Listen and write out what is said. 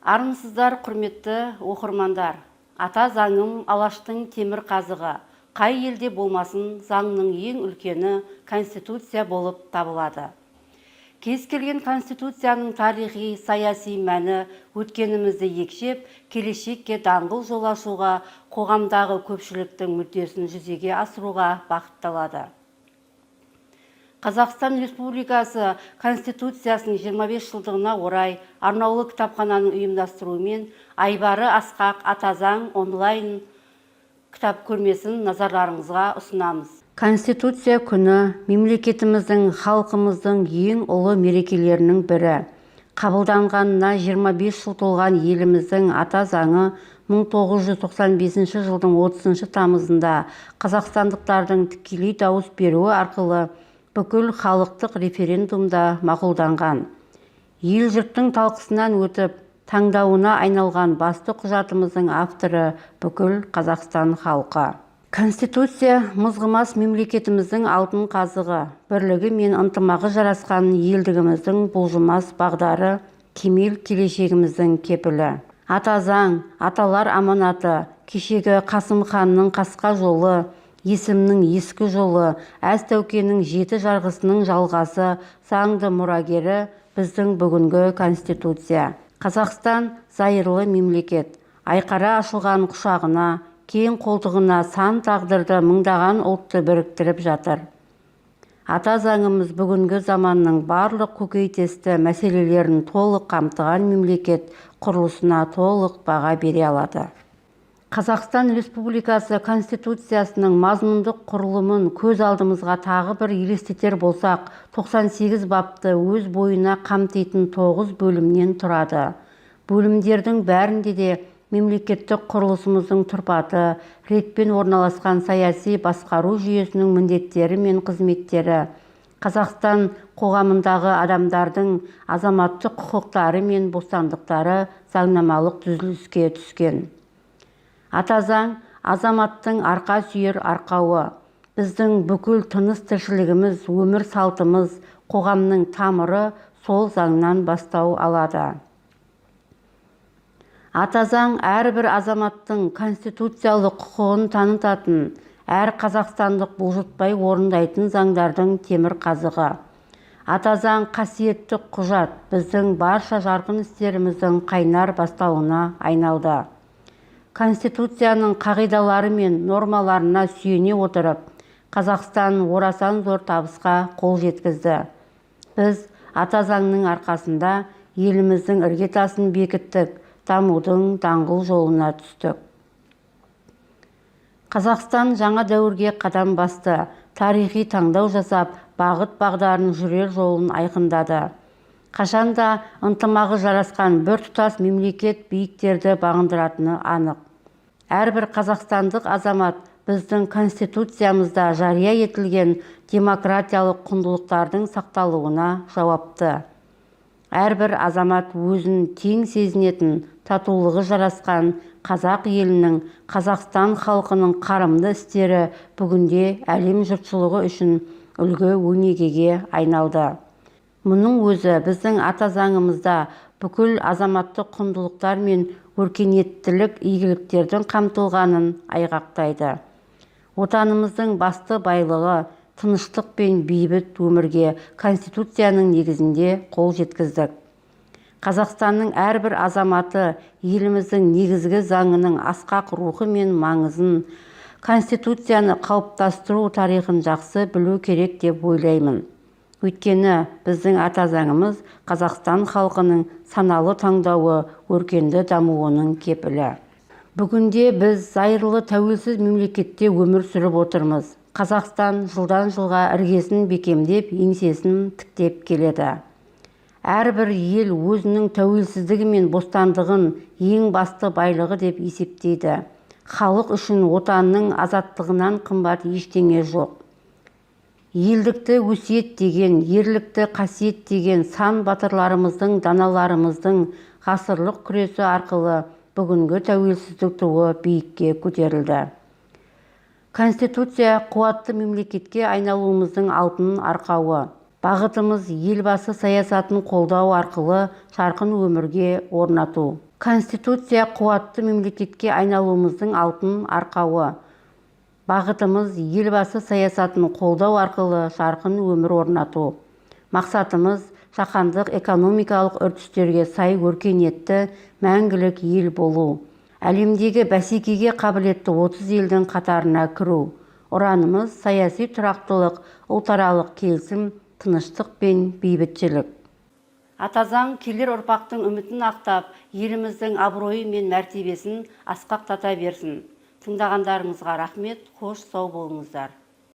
Армысыздар, құрметті оқырмандар. Ата заңым Алаштың темір қазығы. Қай елде болмасын, заңның ең үлкені Конституция болып табылады. Кез келген Конституцияның тарихи, саяси мәні өткенімізді екшеп, келешекке даңғыл жол ашуға, қоғамдағы көпшіліктің мүддесін жүзеге асыруға бағытталады. Қазақстан Республикасы Конституциясының 25 жылдығына орай арнаулы кітапхананың ұйымдастыруымен Айбары Асқақ Ата заң онлайн кітап көрмесін назарларыңызға ұсынамыз. Конституция күні мемлекетіміздің, халқымыздың ең ұлы мерекелерінің бірі. Қабылданғанына 25 жыл толған еліміздің ата заңы 1995 жылдың 30 тамызында қазақстандықтардың тікелей дауыс беруі арқылы бүкіл халықтық референдумда мақұлданған. Ел жұрттың талқысынан өтіп, таңдауына айналған басты құжатымыздың авторы бүкіл Қазақстан халқы. Конституция мызғымас мемлекетіміздің алтын қазығы, бірлігі мен ынтымағы жарасқан елдігіміздің бұлжымас бағдары, кемел келешегіміздің кепілі. Ата заң, аталар аманаты, кешегі Қасым ханның қасқа жолы, есімнің ескі жолы, әз тәукенің жеті жарғысының жалғасы, заңды мұрагері біздің бүгінгі Конституция. Қазақстан зайырлы мемлекет, айқара ашылған құшағына, кең қолтығына сан тағдырды мыңдаған ұлтты біріктіріп жатыр. Ата заңымыз бүгінгі заманның барлық көкейтесті мәселелерін толық қамтыған мемлекет құрылысына толық баға бере алады. Қазақстан Республикасы Конституциясының мазмұндық құрылымын көз алдымызға тағы бір елестетер болсақ, 98 бапты өз бойына қамтитын 9 бөлімнен тұрады. Бөлімдердің бәрінде де мемлекеттік құрылысымыздың тұрпаты, ретпен орналасқан саяси басқару жүйесінің міндеттері мен қызметтері, Қазақстан қоғамындағы адамдардың азаматтық құқықтары мен бостандықтары заңнамалық түзіліске түскен. Ата заң азаматтың арқа сүйер арқауы, біздің бүкіл тыныс тіршілігіміз, өмір салтымыз, қоғамның тамыры сол заңнан бастау алады. Ата заң әрбір азаматтың конституциялық құқығын танытатын, әр қазақстандық бұлжытпай орындайтын заңдардың темір қазығы. Ата заң қасиетті құжат, біздің барша жарқын істеріміздің қайнар бастауына айналды. Конституцияның қағидалары мен нормаларына сүйене отырып, Қазақстан орасан зор табысқа қол жеткізді. Біз ата заңның арқасында еліміздің іргетасын бекіттік, дамудың даңғыл жолына түстік. Қазақстан жаңа дәуірге қадам басты, тарихи таңдау жасап, бағыт-бағдарын жүрер жолын айқындады. Қашанда ынтымағы жарасқан бір тұтас мемлекет биіктерді бағындыратыны анық. Әрбір қазақстандық азамат біздің Конституциямызда жария етілген демократиялық құндылықтардың сақталуына жауапты. Әрбір азамат өзін тең сезінетін, татулығы жарасқан қазақ елінің, Қазақстан халқының қарымды істері бүгінде әлем жұртшылығы үшін үлгі өнегеге айналды. Мұның өзі біздің ата заңымызда бүкіл азаматтық құндылықтар мен өркениеттілік игіліктердің қамтылғанын айғақтайды. Отанымыздың басты байлығы тыныштық пен бейбіт өмірге Конституцияның негізінде қол жеткіздік. Қазақстанның әрбір азаматы еліміздің негізгі заңының асқақ рухы мен маңызын, Конституцияны қалыптастыру тарихын жақсы білу керек деп ойлаймын. Өйткені біздің ата заңымыз Қазақстан халқының саналы таңдауы, өркенді дамуының кепілі. Бүгінде біз зайырлы тәуелсіз мемлекетте өмір сүріп отырмыз. Қазақстан жылдан жылға іргесін бекемдеп, еңсесін тіктеп келеді. Әрбір ел өзінің тәуелсіздігі мен бостандығын ең басты байлығы деп есептейді. Халық үшін отанның азаттығынан қымбат ештеңе жоқ. Елдікті өсиет деген, ерлікті қасиет деген сан батырларымыздың, даналарымыздың ғасырлық күресі арқылы бүгінгі тәуелсіздік туы биікке көтерілді. Конституция қуатты мемлекетке айналуымыздың алтын арқауы. Бағытымыз елбасы саясатын қолдау арқылы жарқын өмірге орнату. Конституция қуатты мемлекетке айналуымыздың алтын арқауы. Бағытымыз елбасы саясатын қолдау арқылы жарқын өмір орнату. Мақсатымыз жаһандық экономикалық үрдістерге сай өркениетті мәңгілік ел болу. Әлемдегі бәсекеге қабілетті 30 елдің қатарына кіру. Ұранымыз саяси тұрақтылық, ұлтаралық келісім, тыныштық пен бейбітшілік. Атазаң келер ұрпақтың үмітін ақтап, еліміздің абыройы мен мәртебесін асқақтата берсін. Тыңдағандарыңызға рахмет, қош сау болыңыздар.